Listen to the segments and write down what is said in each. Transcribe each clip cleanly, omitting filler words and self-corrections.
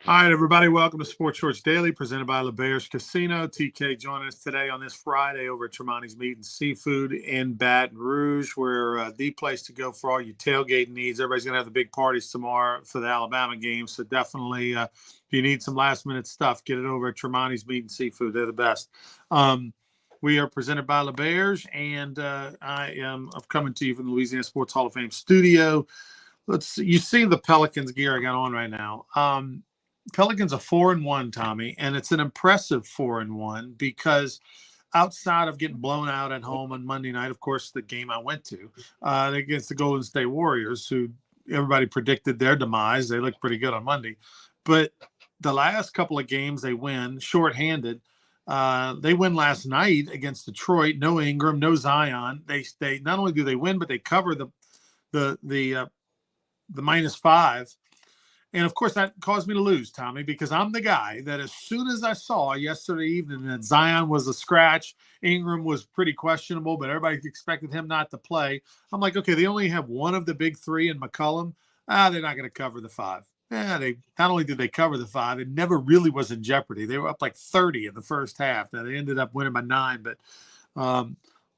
All right, everybody, welcome to Sports Shorts Daily, presented by LeBears Casino. TK joining us today on this Friday over at Tremonti's Meat and Seafood in Baton Rouge. We're the place to go for all your tailgating needs. Everybody's going to have the big parties tomorrow for the Alabama game, so definitely if you need some last-minute stuff, get it over at Tremonti's Meat and Seafood. They're the best. We are presented by LeBears, and I'm coming to you from the Louisiana Sports Hall of Fame studio. You see the Pelicans gear I got on right now. Pelicans are 4-1, Tommy, and it's an impressive 4-1 because outside of getting blown out at home on Monday night, of course, the game I went to against the Golden State Warriors, who everybody predicted their demise. They looked pretty good on Monday. But the last couple of games they win shorthanded. They win last night against Detroit. No Ingram, no Zion. They not only do they win, but they cover the -5. And, of course, that caused me to lose, Tommy, because I'm the guy that as soon as I saw yesterday evening that Zion was a scratch, Ingram was pretty questionable, but everybody expected him not to play. I'm like, okay, they only have one of the big three in McCollum. They're not going to cover the 5. They not only did they cover the 5, it never really was in jeopardy. They were up like 30 in the first half. Now, they ended up winning by 9, but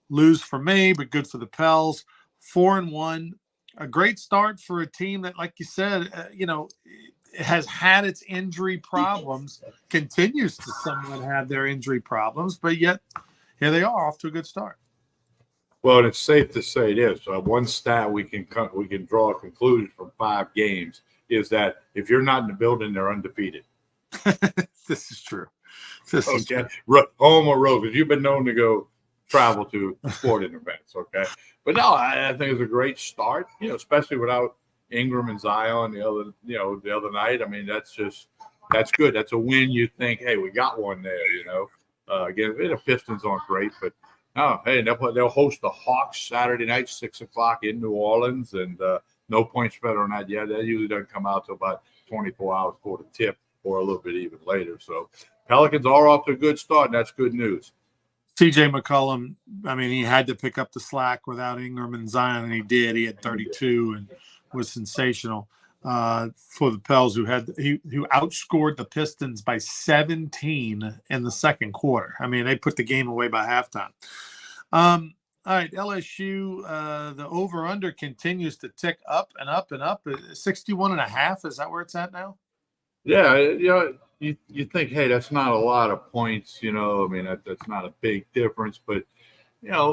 lose for me, but good for the Pels. 4-1. A great start for a team that, like you said, has had its injury problems, continues to somewhat have their injury problems, but yet here they are off to a good start. Well, it's safe to say this. One stat we can draw a conclusion from 5 games is that if you're not in the building, they're undefeated. This is true. Home or road, because you've been known to go travel to sporting events, okay? But no, I think it's a great start, especially without Ingram and Zion the other night. I mean, that's good. That's a win. You think, hey, we got one there, Again, the Pistons aren't great, but they'll host the Hawks Saturday night, 6:00 in New Orleans, and no point spread on that yet. That usually doesn't come out till about 24 hours before the tip or a little bit even later. So Pelicans are off to a good start, and that's good news. CJ McCollum, I mean, he had to pick up the slack without Ingram and Zion, and he did. He had 32 and was sensational for the Pels, who outscored the Pistons by 17 in the second quarter. I mean, they put the game away by halftime. All right, LSU, the over-under continues to tick up and up and up. 61.5, is that where it's at now? Yeah, you think, hey, that's not a lot of points, I mean, that's not a big difference, but,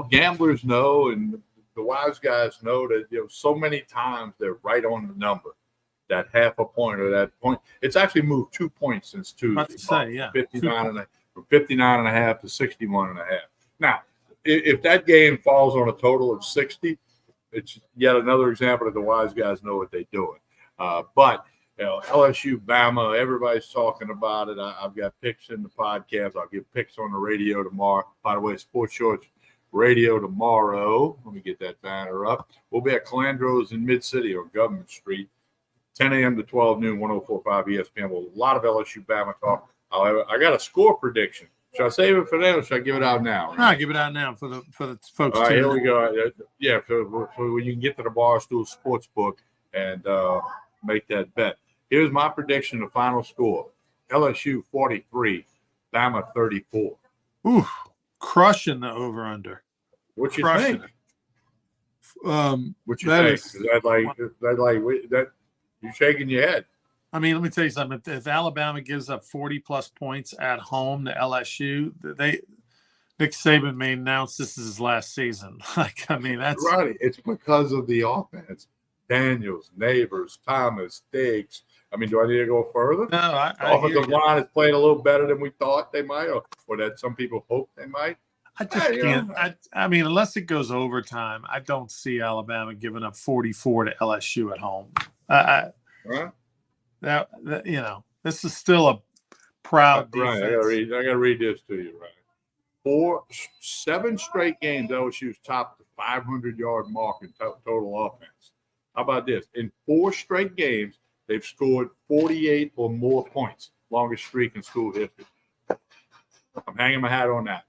gamblers know and the wise guys know that, so many times they're right on the number, that half a point or that point. It's actually moved 2 points since Tuesday. Yeah. 59.5 to 61.5. Now, if that game falls on a total of 60, it's yet another example that the wise guys know what they're doing. But LSU, Bama, everybody's talking about it. I've got picks in the podcast. I'll give picks on the radio tomorrow. By the way, Sports Shorts Radio tomorrow. Let me get that banner up. We'll be at Calandro's in Mid-City on Government Street, 10 a.m. to 12 noon, 104.5 ESPN. Well, a lot of LSU, Bama talk. However, I got a score prediction. Should I save it for them or should I give it out now? Right? No, give it out now for the folks. All right, here we go. Yeah, so when you can get to the Barstool Sportsbook and make that bet. Here's my prediction, the final score. LSU 43, Bama 34. Ooh, crushing the over-under. What you think? What you think? Is that you're shaking your head. I mean, let me tell you something. If Alabama gives up 40-plus points at home to LSU, Nick Saban may announce this is his last season. That's right. It's because of the offense. Daniels, Neighbors, Thomas, Diggs. I mean, do I need to go further? No, the offensive line is playing a little better than we thought they might, or that some people hope they might. I just can't. I mean, unless it goes overtime, I don't see Alabama giving up 44 to LSU at home. Right. This is still a proud defense. Right. I got to read this to you, right? 7 straight games, LSU's topped the 500-yard mark in total offense. How about this? In 4 straight games, they've scored 48 or more points, longest streak in school history. I'm hanging my hat on that.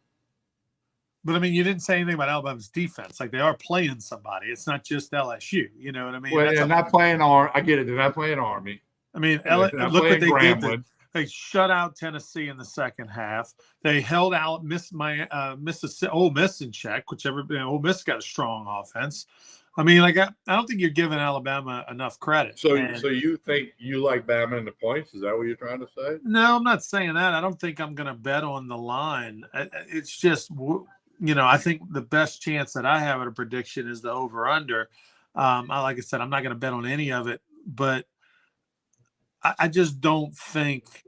But, I mean, you didn't say anything about Alabama's defense. Like, they are playing somebody. It's not just LSU. You know what I mean? Well, they're not playing Army. I get it. They're not playing Army. I mean, They're not look what playing they did. Grambling. They shut out Tennessee in the second half. They held out Mississippi, Ole Miss in check, whichever. Ole Miss got a strong offense. I mean, like I don't think you're giving Alabama enough credit. So And you think you like Bama in the points? Is that what you're trying to say? no, I'm not saying that. I don't think I'm going to bet on the line. It's just, I think the best chance that I have at a prediction is the over/under. Like I said, I'm not going to bet on any of it, but I just don't think,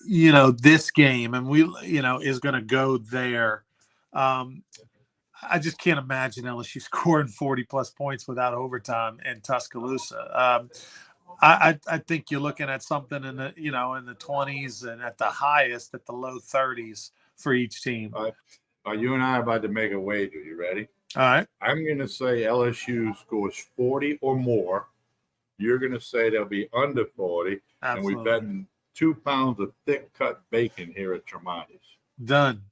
this game and is going to go there. I just can't imagine LSU scoring 40 plus points without overtime in Tuscaloosa. I think you're looking at something in the in the 20s and at the highest at the low 30s for each team. All right. You and I are about to make a wager. You ready? All right. I'm going to say LSU scores 40 or more. You're going to say they'll be under 40. Absolutely. And we're betting 2 pounds of thick cut bacon here at Tremonti's. Done.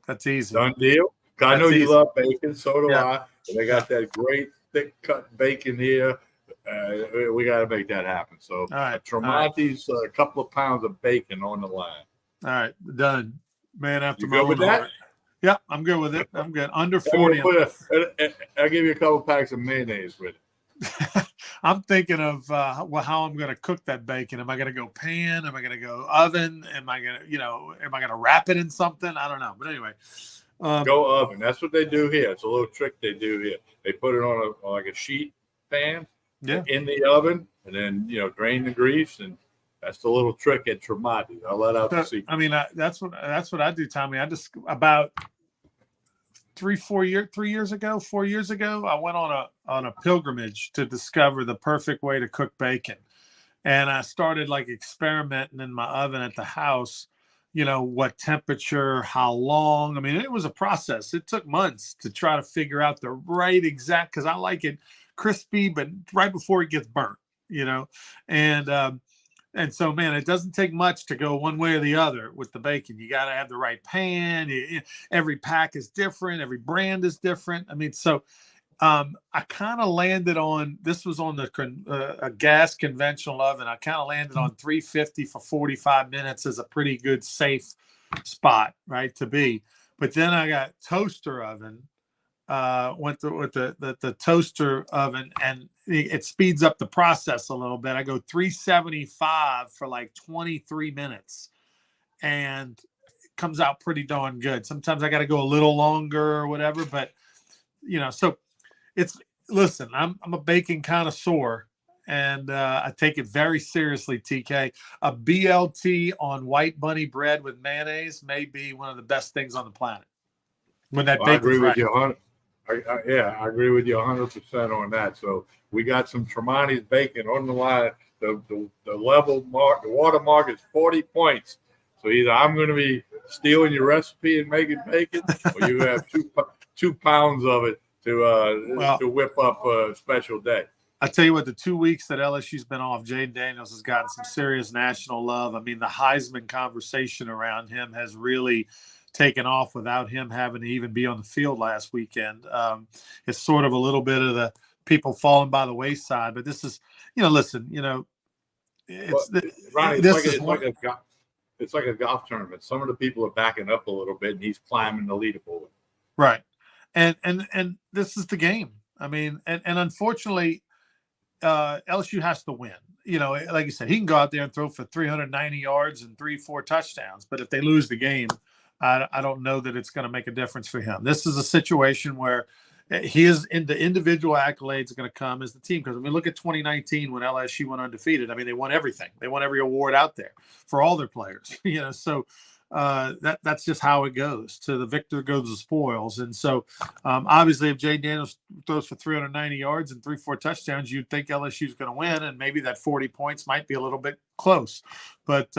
That's easy. Done deal. I know you love bacon. So do I. And they got that great thick cut bacon here. We got to make that happen. So Tremonti's, a couple of pounds of bacon on the line. All right, done. Man after you my good own with heart. that? Yeah, I'm good with it. I'm good. Under 40. I'll give you a couple packs of mayonnaise with it. I'm thinking of how I'm going to cook that bacon. Am I going to go pan? Am I going to go oven? Am I going to wrap it in something? I don't know. But anyway. Go oven. That's what they do here. It's a little trick they do here. They put it on a sheet pan in the oven, and then drain the grease, and that's the little trick at Tremonti. I'll let out the secret. I mean, that's what I do, Tommy. I just about 4 years ago, I went on a pilgrimage to discover the perfect way to cook bacon, and I started experimenting in my oven at the house. What temperature, how long. I mean, it was a process. It took months to try to figure out the right exact, because I like it crispy, but right before it gets burnt, and so, man, it doesn't take much to go one way or the other with the bacon. You got to have the right pan. Every pack is different. Every brand is different. I mean, so I kind of landed on, this was on a gas conventional oven. I kind of landed on 350 for 45 minutes as a pretty good, safe spot, right, to be. But then I got toaster oven, went with the toaster oven, and it speeds up the process a little bit. I go 375 for 23 minutes, and it comes out pretty darn good. Sometimes I got to go a little longer or whatever, but so listen, I'm a bacon connoisseur, and I take it very seriously, TK. A BLT on white bunny bread with mayonnaise may be one of the best things on the planet. When that I agree with you. I agree with you 100% on that. So we got some Tremonti's bacon on the line. The watermark is 40 points. So either I'm going to be stealing your recipe and making bacon, or you have 2 pounds of it to whip up a special day. I tell you what, the 2 weeks that LSU's been off, Jayden Daniels has gotten some serious national love. I mean, the Heisman conversation around him has really taken off without him having to even be on the field last weekend. It's sort of a little bit of the people falling by the wayside, but this is, listen, it's like a golf tournament. Some of the people are backing up a little bit, and he's climbing the leaderboard. Right. And this is the game. I mean, and unfortunately, LSU has to win. Like you said, he can go out there and throw for 390 yards and 3-4 touchdowns. But if they lose the game, I don't know that it's going to make a difference for him. This is a situation where he is in the individual accolades are going to come as the team. Because look at 2019 when LSU went undefeated. I mean, they won everything. They won every award out there for all their players. So that's just how it goes. To the victor goes the spoils. And so obviously if Jayden Daniels throws for 390 yards and 3-4 touchdowns, you'd think LSU is going to win, and maybe that 40 points might be a little bit close. But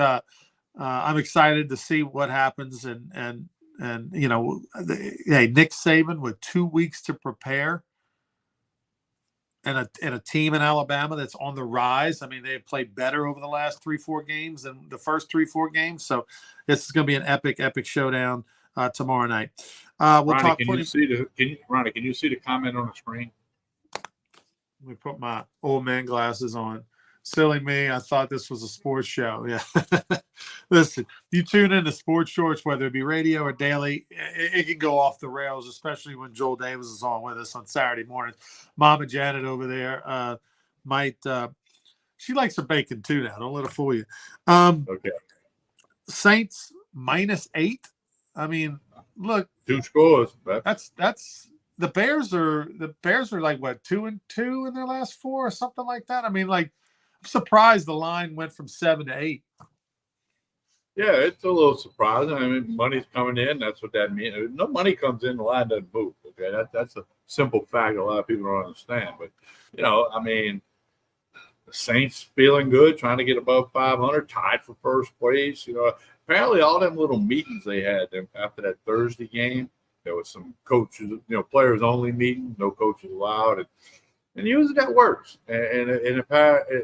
I'm excited to see what happens. And Nick Saban with 2 weeks to prepare, and a team in Alabama that's on the rise. I mean, they have played better over the last 3-4 games than the first 3-4 games. So this is going to be an epic showdown tomorrow night. We'll Ronnie, talk. Can you see the comment on the screen? Let me put my old man glasses on. Silly me. I thought this was a sports show. Yeah. Listen, you tune into sports shorts, whether it be radio or daily, it can go off the rails, especially when Joel Davis is on with us on Saturday mornings. Mama Janet over there might she likes her bacon too now. Don't let her fool you. Okay. Saints -8. I mean, look, 2 scores. that's the Bears are like what 2-2 in their last 4 or something like that. I mean, like, I'm surprised the line went from 7 to 8. Yeah, it's a little surprising. I mean, money's coming in. That's what that means. If no money comes in, the line doesn't move. Okay, that's a simple fact a lot of people don't understand. But I mean, the Saints feeling good, trying to get above 500, tied for first place. Apparently all them little meetings they had after that Thursday game, there was some coaches, players only meeting, no coaches allowed, and usually that works. And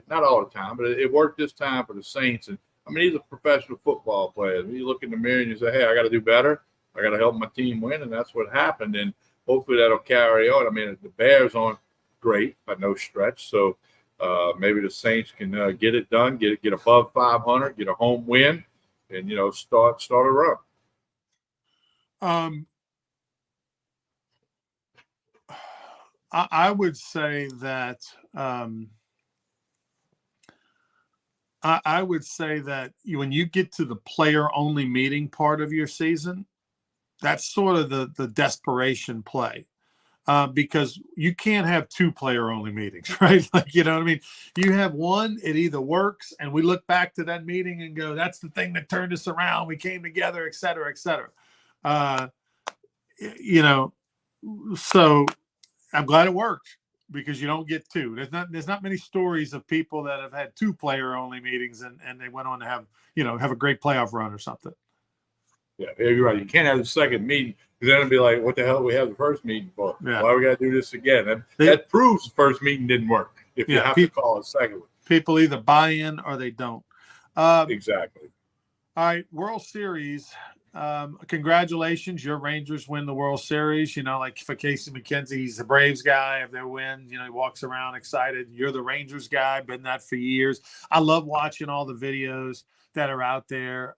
not all the time, but it worked this time for the Saints. And I mean, he's a professional football player. You look in the mirror and you say, hey, I got to do better. I got to help my team win. And that's what happened. And hopefully that'll carry on. I mean, the Bears aren't great by no stretch. So maybe the Saints can get it done, get above 500, get a home win, and, start a run. I would say that I would say that when you get to the player-only meeting part of your season, that's sort of the desperation play, because you can't have 2 player-only meetings, right? Like, you know what I mean? You have one, it either works, and we look back to that meeting and go, that's the thing that turned us around. We came together, et cetera, et cetera. So I'm glad it worked, because you don't get 2. There's not many stories of people that have had 2 player-only meetings and they went on to have a great playoff run or something. Yeah, you're right. You can't have the second meeting, because then it'll be like, what the hell we have the first meeting for? Yeah. Why we got to do this again? That proves the first meeting didn't work if you have to call a second one. People either buy in or they don't. Exactly. All right, World Series. Congratulations, your Rangers win the World Series. Like for Casey McKenzie, he's the Braves guy. If they win, he walks around excited. You're the Rangers guy, been that for years. I love watching all the videos that are out there,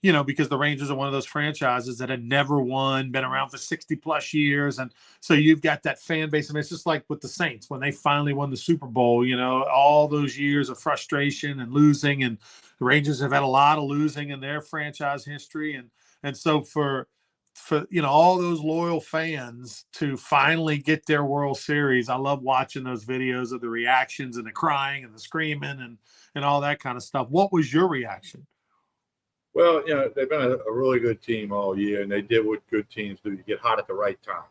because the Rangers are one of those franchises that had never won, been around for 60 plus years. And so you've got that fan base. I mean, it's just like with the Saints, when they finally won the Super Bowl, all those years of frustration and losing, and the Rangers have had a lot of losing in their franchise history. And so for all those loyal fans to finally get their World Series, I love watching those videos of the reactions and the crying and the screaming and all that kind of stuff. What was your reaction? Well, they've been a really good team all year, and they did what good teams do. You get hot at the right time.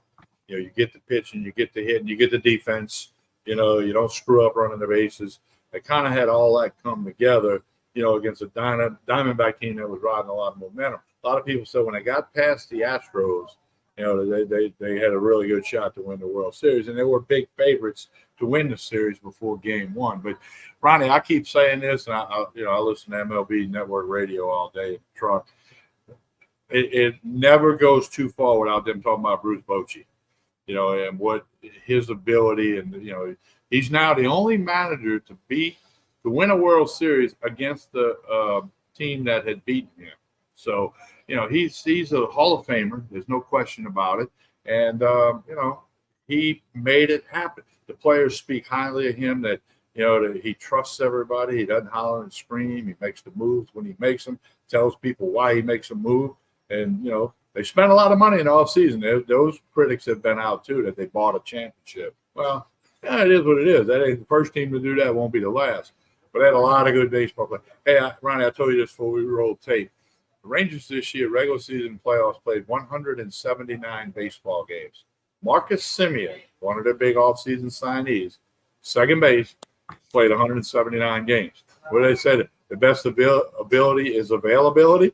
You get the pitch, and you get the hit, and you get the defense. You don't screw up running the bases. They kind of had all that come together, against a Diamondback team that was riding a lot of momentum. A lot of people said when they got past the Astros, they had a really good shot to win the World Series, and they were big favorites to win the series before Game 1. But Ronnie, I keep saying this, and I listen to MLB Network radio all day in the truck. It never goes too far without them talking about Bruce Bochy, and what his ability, and he's now the only manager to win a World Series against the team that had beaten him. So, he's a Hall of Famer. There's no question about it. And, he made it happen. The players speak highly of him, that he trusts everybody. He doesn't holler and scream. He makes the moves when he makes them, tells people why he makes a move. And, they spent a lot of money in the offseason. Those critics have been out, too, that they bought a championship. Well, yeah, it is what it is. That ain't the first team to do that. Won't be the last. But they had a lot of good baseball players. Hey, Ronnie, I told you this before we rolled tape. The Rangers this year, regular season playoffs, played 179 baseball games. Marcus Semien, one of their big offseason signees, second base, played 179 games. What did they say? The best ability is availability.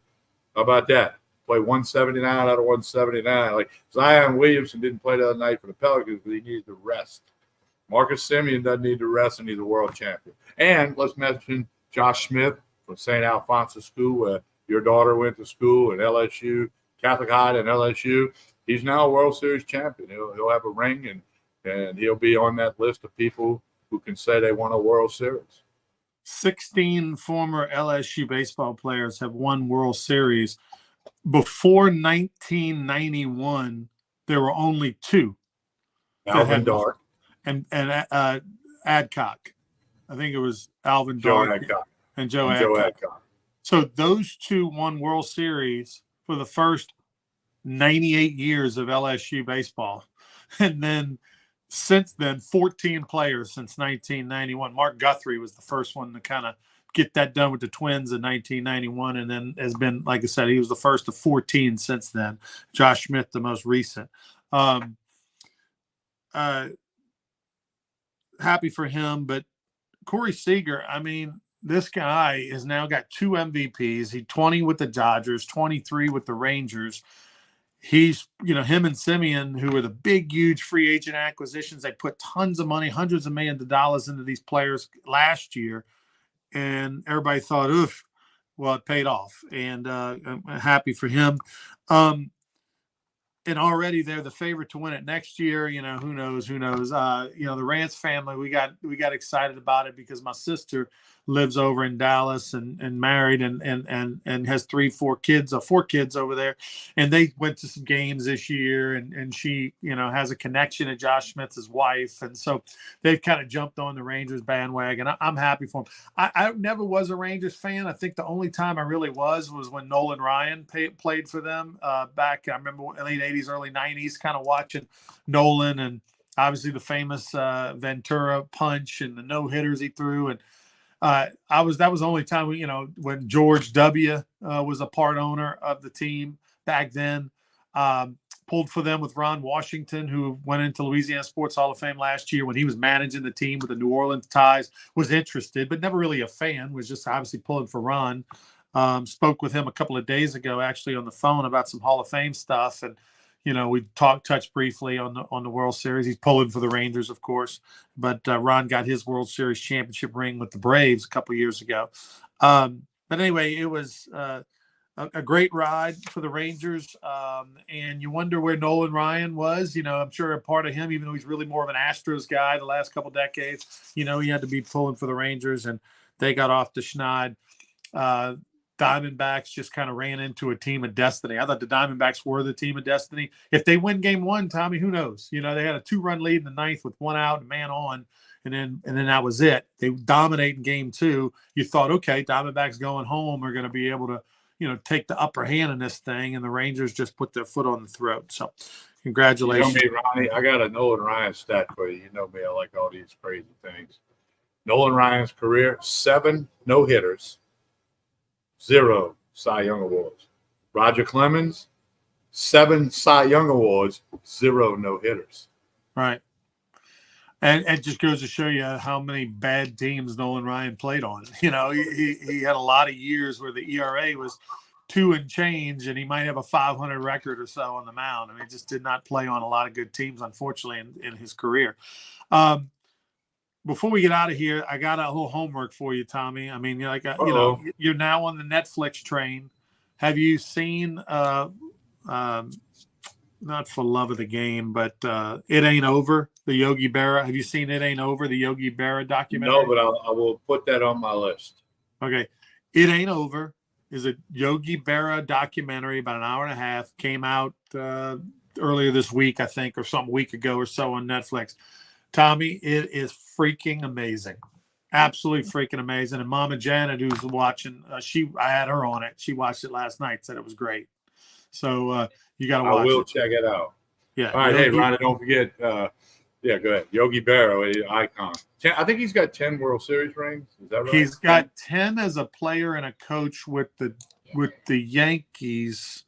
How about that? Play 179 out of 179. Like Zion Williamson didn't play the other night for the Pelicans because he needed to rest. Marcus Semien doesn't need to rest, and he's a world champion. And let's mention Josh Smith from St. Alphonsus School, where your daughter went to school, at LSU, Catholic High and LSU. He's now a World Series champion. He'll have a ring, and he'll be on that list of people who can say they won a World Series. 16 former LSU baseball players have won World Series. Before 1991, there were only two that Alvin had won, Dark, and Adcock. I think it was Alvin Joe Dark Adcock, and Joe and Joe Adcock. Adcock. So those two won World Series for the first 98 years of LSU baseball. And then since then, 14 players since 1991. Mark Guthrie was the first one to kind of get that done with the Twins in 1991. And then has been, like I said, he was the first of 14 since then. Josh Smith, the most recent. Happy for him. But Corey Seager, I mean, this guy has now got 2 MVPs. He's 20 with the Dodgers, 23 with the Rangers. He's, him and Simeon, who were the big, huge free agent acquisitions. They put tons of money, hundreds of millions of dollars into these players last year. And everybody thought, oof, well, it paid off. And I'm happy for him. And already they're the favorite to win it next year. Who knows? The Rance family, we got excited about it because my sister lives over in Dallas and married and has 4 kids over there. And they went to some games this year and she, has a connection to Josh Smith's wife. And so they've kind of jumped on the Rangers bandwagon. I'm happy for them. I never was a Rangers fan. I think the only time I really was when Nolan Ryan played for them back, I remember late 80s, early 90s, kind of watching Nolan and obviously the famous Ventura punch and the no-hitters he threw. And that was the only time when George W. Was a part owner of the team back then. Pulled for them with Ron Washington, who went into Louisiana Sports Hall of Fame last year when he was managing the team with the New Orleans ties. Was interested, but never really a fan. Was just obviously pulling for Ron. Spoke with him a couple of days ago, actually on the phone about some Hall of Fame stuff, and we touched briefly on the World Series. He's pulling for the Rangers, of course, but Ron got his World Series championship ring with the Braves a couple of years ago. But anyway, it was a great ride for the Rangers, and you wonder where Nolan Ryan was. I'm sure a part of him, even though he's really more of an Astros guy the last couple of decades, he had to be pulling for the Rangers, and they got off the schneid. Diamondbacks just kind of ran into a team of destiny. I thought the Diamondbacks were the team of destiny. If they win game 1, Tommy, who knows? They had a 2-run lead in the 9th with 1 out and man on, and then that was it. They dominate in game 2. You thought, okay, Diamondbacks going home are going to be able to, take the upper hand in this thing, and the Rangers just put their foot on the throat. So, congratulations. Me, Ronnie, I got a Nolan Ryan stat for you. You know me, I like all these crazy things. Nolan Ryan's career, 7 no-hitters. 0 Cy Young Awards. Roger Clemens, 7 Cy Young Awards, 0 no-hitters. Right. And it just goes to show you how many bad teams Nolan Ryan played on. He had a lot of years where the ERA was 2 and change, and he might have a 500 record or so on the mound. I mean, he just did not play on a lot of good teams, unfortunately, in his career. Before we get out of here, I got a little homework for you, Tommy. I mean, you're now on the Netflix train. Have you seen, not for love of the game, but It Ain't Over, the Yogi Berra? Have you seen It Ain't Over, the Yogi Berra documentary? No, but I will put that on my list. Okay. It Ain't Over is a Yogi Berra documentary, about an hour and a half. Came out earlier this week, I think, or some week ago or so on Netflix. Tommy, it is freaking amazing. Absolutely freaking amazing. And Mama Janet, who's watching, I had her on it. She watched it last night, said it was great. So you got to watch it. I will check it out. Yeah. All right. Hey, Ronnie, don't forget. Go ahead. Yogi Berra, icon. I think he's got 10 World Series rings. Is that right? He's got 10 as a player and a coach with the Yankees.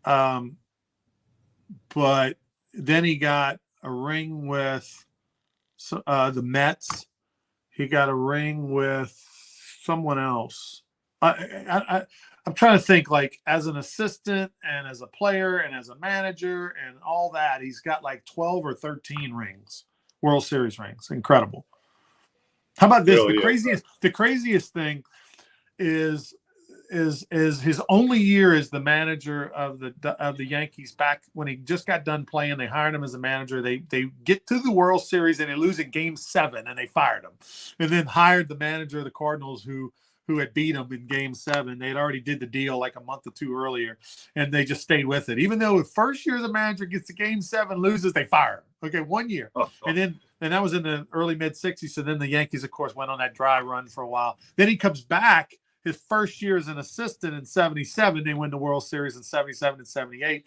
But then he got a ring with the Mets. He got a ring with someone else. I'm trying to think, like, as an assistant and as a player and as a manager and all that, he's got like 12 or 13 rings, World Series rings. Incredible. How about this? The craziest thing is is his only year as the manager of the Yankees. Back when he just got done playing, they hired him as a manager. They get to the World Series and they lose in Game 7, and they fired him, and then hired the manager of the Cardinals who had beat him in Game 7. They had already did the deal like a month or two earlier, and they just stayed with it. Even though the first year as a manager gets to Game 7, loses, they fire him. Okay, 1 year, and that was in the early mid '60s. So then the Yankees, of course, went on that dry run for a while. Then he comes back. His first year as an assistant in '77, they win the World Series in '77 and '78.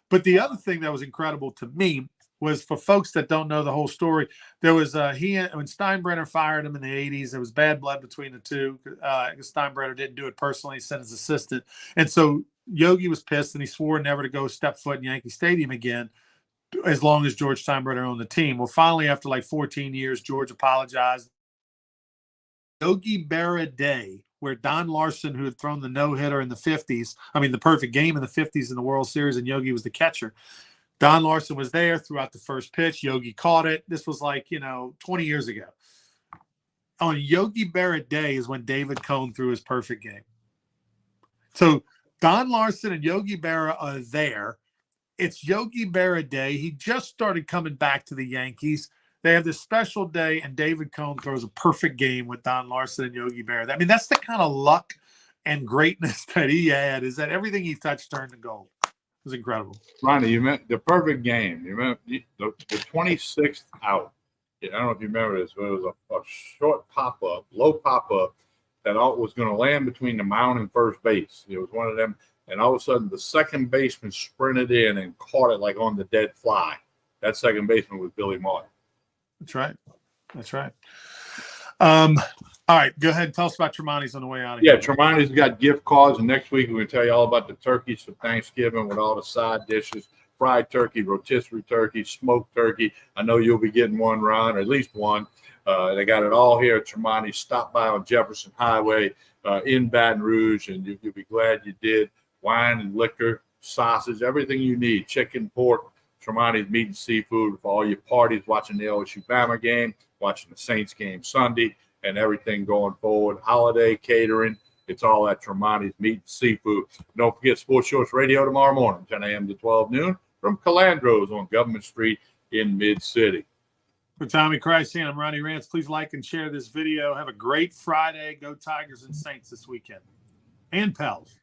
But the other thing that was incredible to me was, for folks that don't know the whole story, there was when Steinbrenner fired him in the '80s, there was bad blood between the two. Steinbrenner didn't do it personally; he sent his assistant, and so Yogi was pissed, and he swore never to go step foot in Yankee Stadium again, as long as George Steinbrenner owned the team. Well, finally, after like 14 years, George apologized. Yogi Berra Day, where Don Larson, who had thrown the no-hitter in the 50s, the perfect game in the 50s in the World Series, and Yogi was the catcher. Don Larson was there throughout the first pitch. Yogi caught it. This was 20 years ago. On Yogi Berra Day is when David Cone threw his perfect game. So Don Larson and Yogi Berra are there. It's Yogi Berra Day. He just started coming back to the Yankees. They have this special day, and David Cone throws a perfect game with Don Larson and Yogi Berra. That's the kind of luck and greatness that he had, is that everything he touched turned to gold. It was incredible. Ronnie, you meant the perfect game. You meant the 26th out. I don't know if you remember this, but it was a short pop-up, low pop-up, that was going to land between the mound and first base. It was one of them, and all of a sudden the second baseman sprinted in and caught it like on the dead fly. That second baseman was Billy Martin. That's right. All right, go ahead and tell us about Tremonti's on the way out of here. Yeah, Tremonti's got gift cards, and next week we're going to tell you all about the turkeys for Thanksgiving with all the side dishes: fried turkey, rotisserie turkey, smoked turkey. I know you'll be getting one, Ron, or at least one. They got it all here at Tremonti's. Stop by on Jefferson Highway in Baton Rouge, and you'll be glad you did. Wine and liquor, sausage, everything you need, chicken, pork. Tremonti's Meat and Seafood for all your parties, watching the LSU Bama game, watching the Saints game Sunday, and everything going forward. Holiday catering, it's all at Tremonti's Meat and Seafood. Don't forget Sports Shorts Radio tomorrow morning, 10 a.m. to 12 noon, from Calandro's on Government Street in Mid-City. For Tommy Christian, I'm Ronnie Rance. Please like and share this video. Have a great Friday. Go Tigers and Saints this weekend. And Pels.